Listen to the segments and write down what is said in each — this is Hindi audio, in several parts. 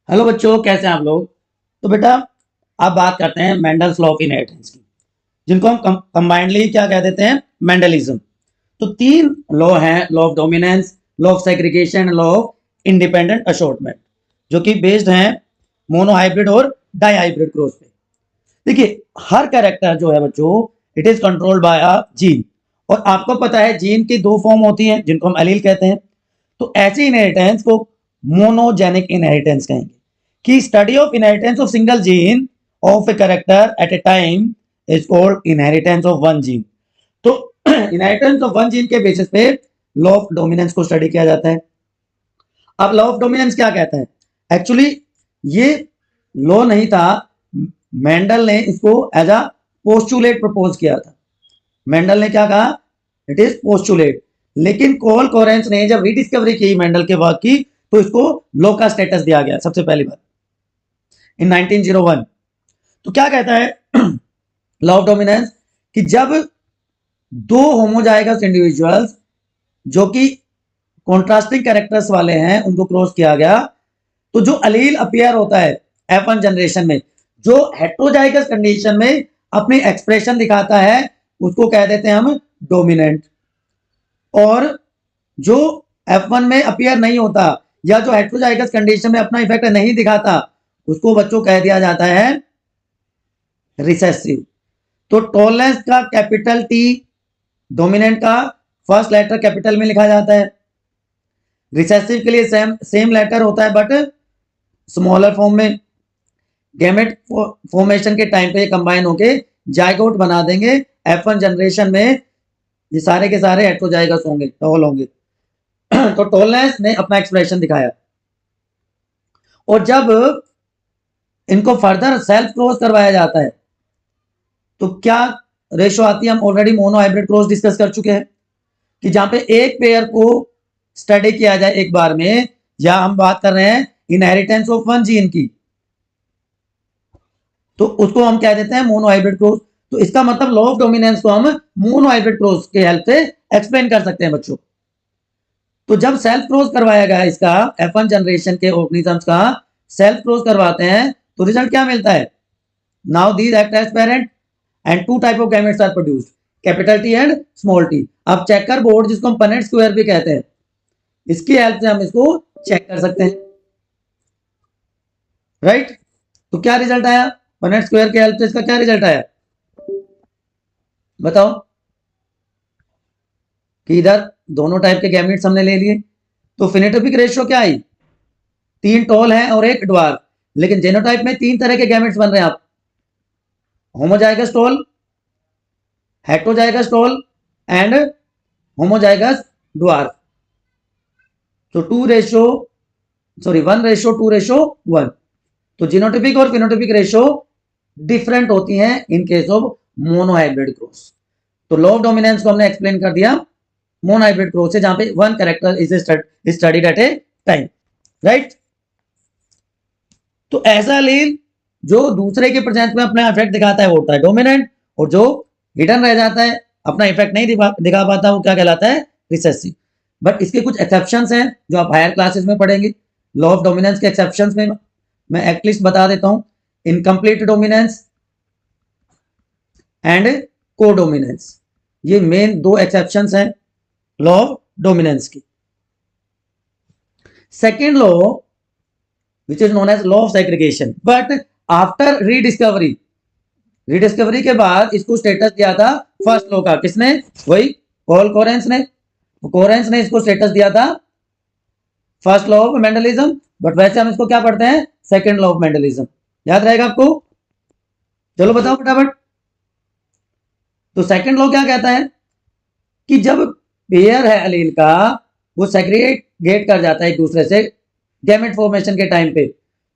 हेलो बच्चों, कैसे हैं आप लोग। तो बेटा, आप बात करते हैं मेंडल्स लॉ ऑफ इनहेरिटेंस की, जिनको हम कंबाइंडली क्या कह देते हैं, मेंडलिज्म। तो तीन लॉ हैं, law of dominance, law of segregation, law of independent assortment, जो कि बेस्ड हैं मोनो हाइब्रिड और डाई हाइब्रिड क्रॉस पे। देखिए, हर कैरेक्टर जो है बच्चों, it is controlled by a gene. और आपको पता है जीन की दो फॉर्म होती हैं, जिनको हम एलील कहते हैं। तो ऐसे इनहेरिटेंस को मोनोजेनिक इनहेरिटेंस कहेंगे, कि study of inheritance of single gene of a character eight A time is called inheritance of one gene. तो इनहेरिटेंस ऑफ वन जीन के बेसिस पे लॉ ऑफ डोमिनेंस को स्टडी किया जाता है। अब लॉ ऑफ डोमिनेंस क्या कहता है? एक्चुअली ये लॉ नहीं था, मेंडल ने इसको एज अ पोस्टुलेट प्रपोज किया था। मेंडल ने क्या कहा? It is postulate. लेकिन कोल कोरेंस ने जब रीडिस्कवरी की मेंडल के वर्क की, तो इसको लॉ का स्टेटस दिया गया सबसे पहली बार इन 1901। तो क्या कहता है लॉ ऑफ डोमिनेंस, कि जब दो होमोजाइगस इंडिविजुअल्स जो कि कॉन्ट्रास्टिंग कैरेक्टर्स वाले हैं उनको क्रॉस किया गया, तो जो अलील अपीयर होता है F1 जनरेशन में, जो हेट्रोजाइगस कंडीशन में अपनी एक्सप्रेशन दिखाता है, उसको कह देते हैं हम डोमिनेंट। और जो F1 में अपीयर नहीं होता या जो हेट्रोजाइगस कंडीशन में अपना इफेक्ट नहीं दिखाता, उसको बच्चों कह दिया जाता है रिसेसिव। तो टॉलरेंस का कैपिटल टी, डोमिनेंट का फर्स्ट लेटर कैपिटल में लिखा जाता है। रिसेसिव के लिए सेम लेटर होता है बट स्मॉलर फॉर्म में। गैमेट फॉर्मेशन के टाइम पे ये कंबाइन होके जाइगोट बना देंगे। F1 जनरेशन में ये सारे के सारे हेट्रोजाइगस होंगे, टॉल होंगे। तो टॉलनेस ने अपना एक्सप्रेशन दिखाया। और जब इनको फर्दर सेल्फ क्रॉस करवाया जाता है, तो क्या रेशो आती है? हम already mono hybrid cross discuss कर चुके हैं, कि जहां पे एक पेयर को स्टडी किया जाए एक बार में, या हम बात कर रहे हैं इनहेरिटेंस ऑफ वन जीन की, तो उसको हम कह देते हैं मोनो हाइब्रिड क्रॉस। तो इसका मतलब लॉ ऑफ डोमिनेंस को हम मोनो हाइब्रिड क्रॉस के हेल्प से एक्सप्लेन कर सकते हैं बच्चों। तो जब सेल्फ क्रॉस करवाया गया इसका, F1 जनरेशन के ऑर्गेनिजम्स का सेल्फ क्रॉस करवाते हैं, तो रिजल्ट क्या मिलता है? Now these act as parent and two type of gametes are produced, capital T and small T. अब चेकर बोर्ड, जिसको हम पनेट स्क्वायर भी कहते हैं, इसकी हेल्प से हम इसको चेक कर सकते हैं, राइट। तो क्या रिजल्ट आया? पनेट स्क्वायर की हेल्प से इसका क्या रिजल्ट आया, बताओ। कि इधर दोनों टाइप के गैमेट्स हमने ले लिए, तो फिनोटाइपिक रेशियो क्या आई? तीन टॉल हैं और एक ड्वार्फ। लेकिन जेनोटाइप में तीन तरह के गैमेट्स बन रहे हैं, आप homozygous tall, heterozygous tall and homozygous dwarf. तो 1:2:1। तो जीनोटिपिक और फिनोटिपिक रेशियो डिफरेंट होती हैं in case of monohybrid cross. तो लॉ ऑफ डोमिनेंस को हमने एक्सप्लेन कर दिया मोनोहाइब्रिड क्रॉस से, जहां पे one character is studied at A time, right. तो ऐसा एलील जो दूसरे के प्रेजेंस में अपना इफेक्ट दिखाता है वो होता है डोमिनेंट, और जो हिडन रह जाता है, अपना इफेक्ट नहीं दिखा पाता, वो क्या कहलाता है? रिसेसिव। बट इसके कुछ एक्सेप्शंस हैं जो आप हायर क्लासेस में पढ़ेंगे। लॉ ऑफ डोमिनेंस के एक्सेप्शंस में मैं एटलीस्ट बता देता हूं, इनकम्प्लीट डोमिनेंस एंड कोडोमिनेंस। ये मेन दो एक्सेप्शंस हैं लॉ ऑफ डोमिनेंस की। Second law which is known as law of segregation, but after rediscovery के बाद इसको स्टेटस दिया था फर्स्ट लॉ का। किसने? वही पॉल कोरेंस ने। कोरेंस ने इसको स्टेटस दिया था first law of Mendelism, but वैसे हम इसको क्या पढ़ते हैं? Second law of Mendelism. याद रहेगा आपको? चलो बताओ फटाफट। तो सेकंड लॉ क्या कहता है? कि जब पेयर है अलील का, वो सेग्रीगेट कर जाता है एक दूसरे से गैमेट फॉर्मेशन के टाइम पे,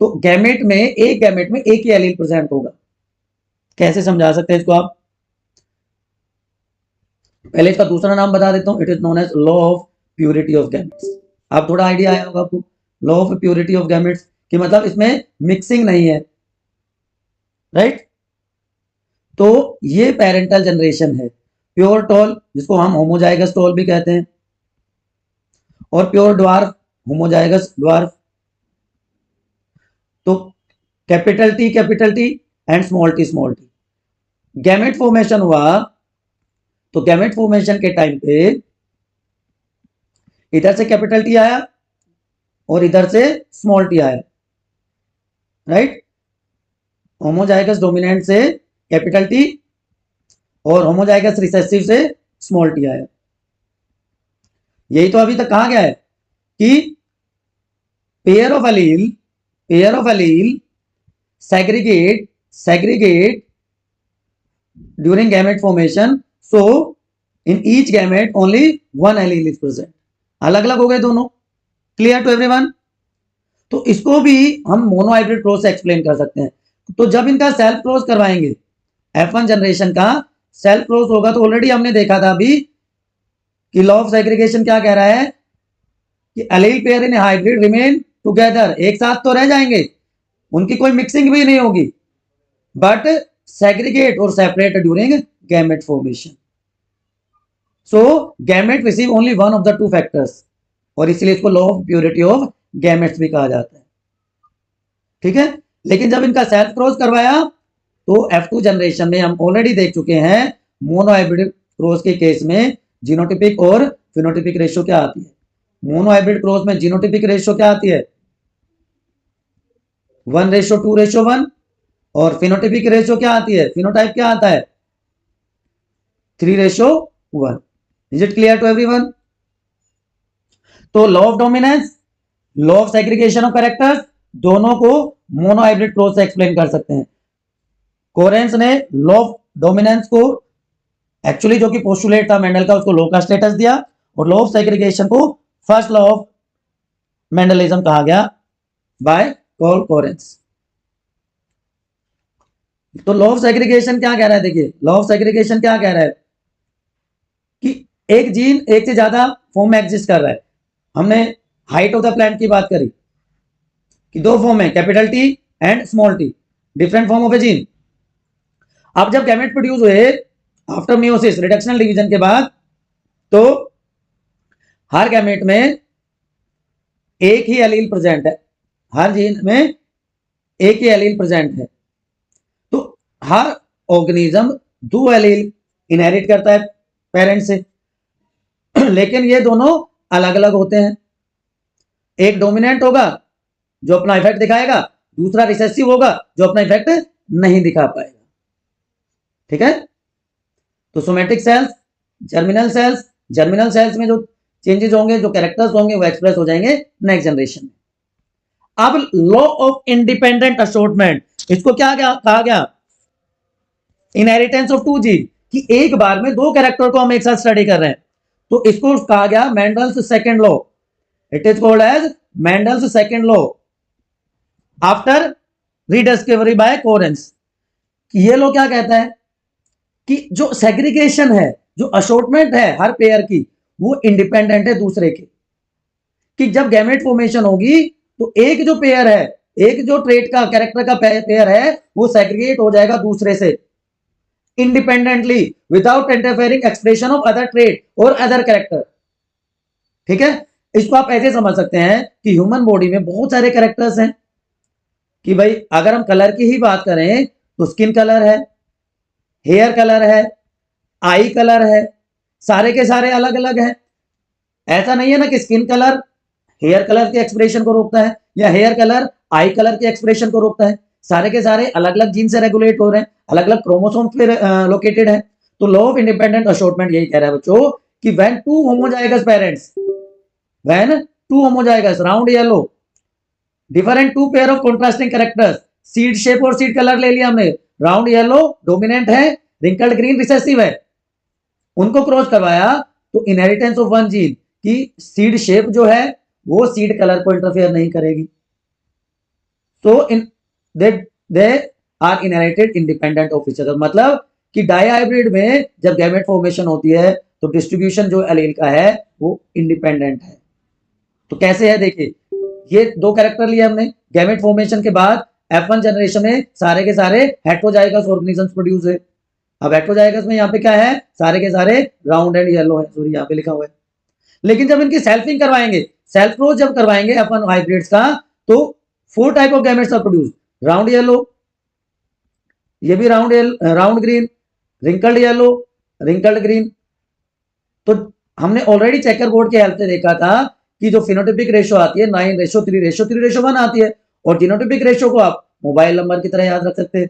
तो गैमेट में एक ही एलील प्रेजेंट होगा। कैसे समझा सकते हैं इसको आप? पहले इसका दूसरा नाम बता देता हूं, it is known as law of purity of gametes. आप थोड़ा आइडिया आया होगा आपको law of purity of gametes कि मतलब इसमें मिक्सिंग नहीं है, राइट। तो ये पेरेंटल जनरेशन है। प्योर टॉल, जिसको हम होमोजाइगस टॉल भी कहते हैं, और प्योर ड्वार्फ, होमोजाइगस ड्वार्फ। तो capital T and small T. Gamete formation हुआ तो गैमेट फॉर्मेशन के टाइम पे इधर से कैपिटल टी आया और इधर से स्मॉल टी आया, राइट। होमोजाइगस डोमिनेंट से कैपिटल टी और होमोजाइगस रिसेसिव से स्मॉल टी आया। यही तो अभी तक कहा गया है कि pair of allele segregate during gamete formation, so in each gamete only one allele is present। अलग अलग हो गए दोनों। Clear to everyone? तो इसको भी हम मोनोहाइब्रिड क्रॉस से एक्सप्लेन कर सकते हैं। तो जब इनका सेल्फ क्रॉस करवाएंगे, F1 जनरेशन का सेल्फ क्रॉस होगा, तो ऑलरेडी हमने देखा था अभी कि लॉ ऑफ सेग्रीगेशन क्या कह रहा है कि allele pair in hybrid remain together, एक साथ तो रह जाएंगे, उनकी कोई मिक्सिंग भी नहीं होगी, बट सेग्रीगेट और separate during gamete formation. So gamete receive only one of the two factors, और इसलिए इसको law of purity of gametes भी कहा जाता है। ठीक है, लेकिन जब इनका सेल्फ क्रॉस करवाया तो F2 जनरेशन में हम ऑलरेडी देख चुके हैं मोनोहाइब्रिड क्रॉस के केस में जीनोटिपिक और फिनोटिपिक रेशियो क्या आती है। मोनोहाइब्रिड क्रॉस में जीनोटिपिक रेशियो क्या आती है? 1:2:1। और फिनोटाइपिक रेशियो क्या आती है? फिनोटाइप क्या आता है? 3:1। Is it clear to everyone? तो law of dominance, law of segregation of characters, दोनों को मोनोहाइब्रिड क्रॉस से एक्सप्लेन कर सकते हैं। कोरेंस ने लॉ ऑफ डोमिनेंस को एक्चुअली जो कि पोस्टुलेट था मेंडल का, उसको लॉ का स्टेटस दिया, और लॉ ऑफ सेग्रीगेशन को फर्स्ट लॉ ऑफ मेंडलिज्म कहा गया बाय कार्ल कोरेंस। तो लॉ ऑफ सेग्रीगेशन क्या कह रहा है? देखिए, लॉ ऑफ सेग्रीगेशन क्या कह रहा है कि एक जीन एक से ज्यादा फॉर्म में एग्जिस्ट कर रहा है। हमने हाइट ऑफ द प्लांट की बात करी कि दो फॉर्म है, capital T and small T, different form of A gene. अब जब गैमेट प्रोड्यूस हुए आफ्टर मियोसिस, रिडक्शनल डिवीजन के बाद, तो हर गैमेट में एक ही एलील प्रेजेंट है, हर जीन में एक ही एलील प्रेजेंट है। तो हर ऑर्गेनिज्म दो एलील इनहेरिट करता है पेरेंट से, लेकिन ये दोनों अलग अलग होते हैं। एक डोमिनेंट होगा जो अपना इफेक्ट दिखाएगा, दूसरा रिसेसिव होगा जो अपना इफेक्ट नहीं दिखा पाएगा। ठीक है, तो सोमेटिक सेल्स, जर्मिनल सेल्स में जो चेंजेस होंगे, जो कैरेक्टर्स होंगे, वो एक्सप्रेस हो जाएंगे नेक्स्ट जनरेशन में। अब लॉ ऑफ इंडिपेंडेंट असॉर्टमेंट, इसको क्या कहा गया? इनहेरिटेंस ऑफ टू जीन, कि एक बार में दो कैरेक्टर को हम एक साथ स्टडी कर रहे हैं, तो इसको कहा गया Mendel's second law. It is called as Mendel's second law after rediscovery by Correns. ये लॉ क्या कहता है कि जो सेग्रीगेशन है, जो असॉर्टमेंट है हर पेयर की, वो इंडिपेंडेंट है दूसरे के। कि जब गैमेट फॉर्मेशन होगी तो एक जो पेयर है, एक जो ट्रेट का कैरेक्टर का पेयर है, वो सेग्रीगेट हो जाएगा दूसरे से independently without interfering expression of other trait और अदर कैरेक्टर। ठीक है, इसको आप ऐसे समझ सकते हैं कि ह्यूमन बॉडी में बहुत सारे कैरेक्टर्स हैं, कि भाई अगर हम कलर की ही बात करें तो स्किन कलर है, हेयर कलर है, आई कलर है, सारे के सारे अलग अलग हैं। ऐसा नहीं है ना कि स्किन कलर हेयर कलर के एक्सप्रेशन को रोकता है, या हेयर कलर आई कलर के एक्सप्रेशन को रोकता है। सारे के सारे अलग अलग जीन से रेगुलेट हो रहे हैं, अलग अलग क्रोमोसोम पे लोकेटेड है। तो लॉ ऑफ इंडिपेंडेंट असॉर्टमेंट यही कह रहा है बच्चों कि when two homozygous parents, when two homozygous round yellow different two pair of contrasting characters, seed shape और सीड कलर ले लिया हमने, राउंड येलो डोमिनेंट है, रिंकल्ड ग्रीन रिसेसिव है, उनको क्रॉस करवाया तो इनहेरिटेंस ऑफ वन जीन की सीड शेप जो है वो सीड कलर को इंटरफेयर नहीं करेगी। तो इन they are inherited independent of each other. मतलब कि डायहाइब्रिड में जब गैमेट फॉर्मेशन होती है तो डिस्ट्रीब्यूशन जो एलील का है वो इंडिपेंडेंट है। तो कैसे है? देखिए, ये दो कैरेक्टर लिए हमने, गैमेट फॉर्मेशन के बाद F1 जनरेशन में सारे के सारे हेटेरोजाइगस ऑर्गेनिजम्स प्रोड्यूस हुए। अब हेटेरोजाइगस में यहाँ पे क्या है? सारे के सारे राउंड एंड येलो है, सॉरी यहाँ पे लिखा हुआ है। लेकिन जब इनकी सेल्फिंग करवाएंगे, सेल्फ क्रॉस जब करवाएंगे F1 हाइब्रिड्स का, तो 4 type of gametes are produce, round yellow, ये भी round green, wrinkled yellow, wrinkled green. तो हमने ऑलरेडी चेकर बोर्ड के हेल्प से देखा था कि जो फिनोटिपिक रेशो आती है 9:3:3:1 आती है, और जीनोटिपिक रेशो को आप मोबाइल नंबर की तरह याद रख सकते हैं,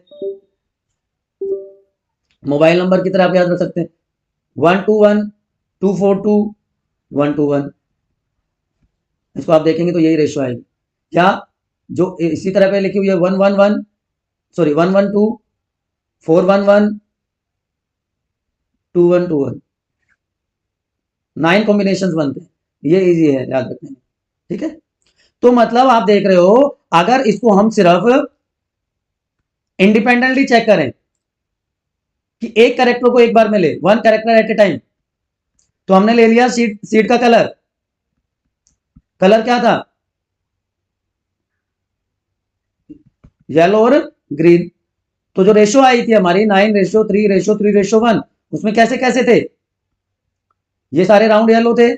मोबाइल नंबर की तरह आप याद रख सकते हैं 1:1, 2:4:2, 1:1। इसको आप देखेंगे तो यही रेशो आएगी क्या, जो इसी तरह पे लिखी हुई है 1:1:1, सॉरी 1:1:2, 4:1:1, 2:1:2:1, 9 कॉम्बिनेशन बनते हैं, ये इजी है याद रखने में, ठीक है। तो मतलब आप देख रहे हो, अगर इसको हम सिर्फ इंडिपेंडेंटली चेक करें कि एक कैरेक्टर को एक बार में ले, 1 कैरेक्टर एट ए टाइम, तो हमने ले लिया सीड का कलर क्या था, येलो और ग्रीन। तो जो रेशो आई थी हमारी 9:3:3:1, उसमें कैसे कैसे थे, ये सारे राउंड येलो थे,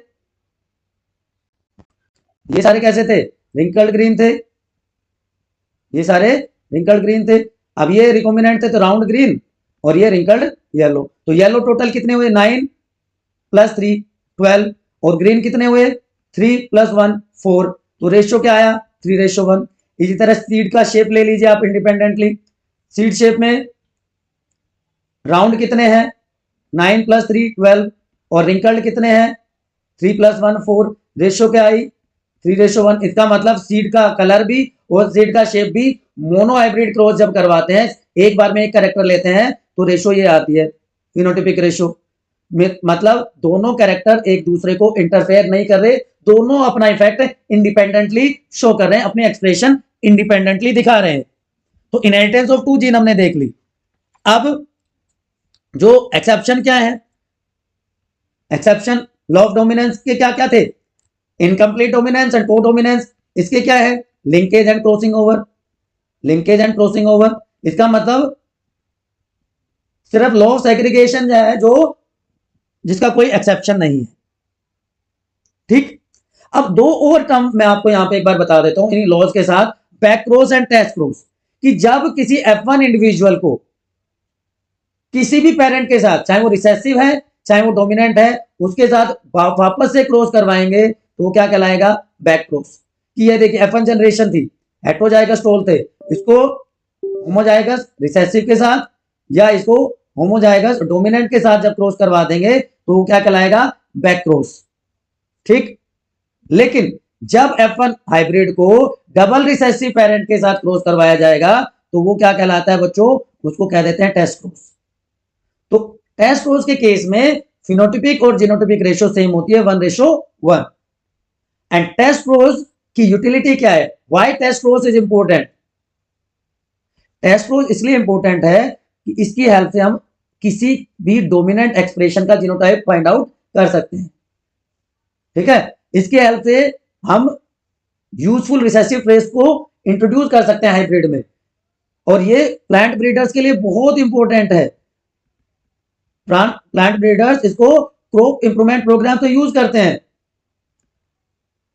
ये सारे कैसे थे, रिंकल्ड ग्रीन थे, ये सारे रिंकल्ड ग्रीन थे। अब ये रिकॉम्बिनेंट थे तो राउंड ग्रीन, और ये रिंकल्ड येलो। तो येलो टोटल कितने हुए, 9 + 3 12, और ग्रीन कितने हुए, 3 + 1 4। तो रेशियो क्या आया, 3:1। इसी तरह सीड का शेप ले लीजिए आप इंडिपेंडेंटली, सीड शेप में राउंड कितने हैं, 9 + 3 12, और रिंकल्ड कितने हैं, 3 + 1 4। रेशियो क्या आई, 3:1। इसका मतलब सीड का कलर भी और सीड का शेप भी मोनो हाइब्रिड क्रॉस जब करवाते हैं, एक बार में एक कैरेक्टर लेते हैं, तो रेशो ये आती है फिनोटिपिक रेशो। मतलब दोनों कैरेक्टर एक दूसरे को इंटरफेयर नहीं कर रहे, दोनों अपना इफेक्ट इंडिपेंडेंटली शो कर रहे हैं, अपनी एक्सप्रेशन इंडिपेंडेंटली दिखा रहे हैं। तो इनहेरिटेंस ऑफ 2 जीन हमने देख ली। अब जो एक्सेप्शन क्या है, एक्सेप्शन लॉ ऑफ डोमिनेंस के क्या क्या थे, इनकम्प्लीट डोमिनेंस एंड कोडोमिनेंस। इसके क्या है, linkage and crossing over, linkage and crossing over. इसका मतलब सिर्फ लॉ ऑफ सेग्रीगेशन है जो, जिसका कोई एक्सेप्शन नहीं है, ठीक। अब 2 और टर्म मैं आपको यहां पे एक बार बता देता हूं इन लॉज के साथ, back cross and test cross. कि जब किसी F1 इंडिविजुअल को किसी भी पेरेंट के साथ, चाहे वो रिसेसिव है चाहे वो डोमिनेंट है, उसके साथ वापस से क्रॉस करवाएंगे तो वो क्या कहलाएगा, बैक क्रॉस। कि ये देखिए F1 जनरेशन थी, हेटेरोजाइगस टोल थे, इसको होमोजाइगस रिसेसिव के साथ या इसको होमोजाइगस डोमिनेंट के साथ जब क्रॉस करवा देंगे तो वो क्या कहलाएगा, बैक क्रॉस, ठीक। लेकिन जब F1 हाइब्रिड को डबल रिसेसिव पेरेंट के साथ क्रॉस करवाया जाएगा तो वो क्या कहलाता है बच्चों, उसको कह देते हैं टेस्ट क्रॉस। तो टेस्ट क्रॉस के केस में फिनोटिपिक और जीनोटिपिक रेशो सेम होती है, 1:1। एंड टेस्ट क्रॉस की यूटिलिटी क्या है, why test cross is important. Test cross इसलिए इंपॉर्टेंट है कि इसकी हेल्प से हम किसी भी डोमिनेंट एक्सप्रेशन का जीनोटाइप फाइंड आउट कर सकते हैं, ठीक है। इसके हेल्प से हम यूजफुल रिसेसिव ट्रेस को इंट्रोड्यूस कर सकते हैं हाइब्रिड में, और ये प्लांट ब्रीडर्स के लिए बहुत इंपॉर्टेंट है। प्लांट ब्रीडर्स इसको क्रॉप इंप्रूवमेंट प्रोग्राम तो यूज करते हैं।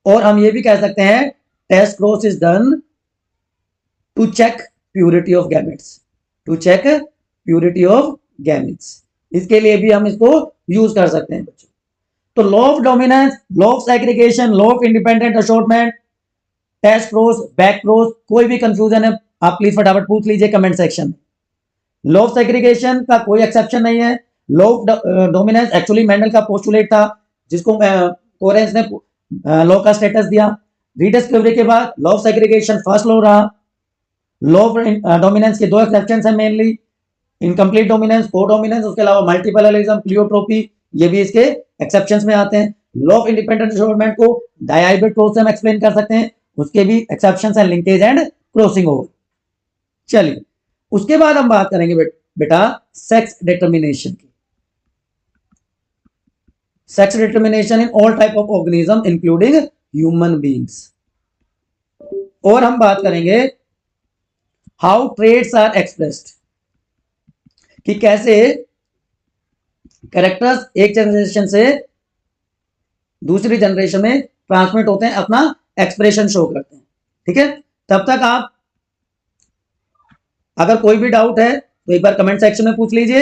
और हम ये भी कह सकते हैं test cross is done to check purity of gametes, to check purity of gametes. इसके लिए भी हम इसको यूज कर सकते हैं बच्चों। तो law of dominance, law of segregation, law of independent assortment, test cross, back cross, कोई भी कंफ्यूजन है आप प्लीज फटाफट पूछ लीजिए कमेंट सेक्शन में। लॉ ऑफ सेग्रीगेशन का कोई एक्सेप्शन नहीं है। Law of dominance actually Mendel का पोस्टुलेट था, जिसको कोरेंस ने लॉ का स्टेटस दिया। रीडिस्कवरी के बाद law of segregation first law रहा। लॉ ऑफ डोमिनेंस के 2 एक्सेप्शंस हैं मेनली, इनकम्प्लीट डोमिनेंस, कोडोमिनेंस, उसके अलावा मल्टीपैरेललिज्म, प्लियोट्रोपी, ये भी इसके एक्सेप्शंस में आते हैं। लॉ ऑफ इंडिपेंडेंट असॉर्टमेंट को डायहाइब्रिड क्रॉस से हम एक्सप्लेन कर सकते हैं, उसके भी एक्सेप्शंस हैं, लिंकेज एंड क्रॉसिंग ओवर। चलिए उसके बाद हम बात करेंगे बेटा सेक्स डिटर्मिनेशन की। Sex determination in all type of organism including human beings. और हम बात करेंगे हाउ ट्रेड्स आर एक्सप्रेस्ड, कि कैसे कैरेक्टर्स एक जनरेशन से दूसरी जनरेशन में ट्रांसमिट होते हैं, अपना एक्सप्रेशन शो करते हैं, ठीक है। तब तक आप अगर कोई भी डाउट है तो एक बार कमेंट सेक्शन में पूछ लीजिए।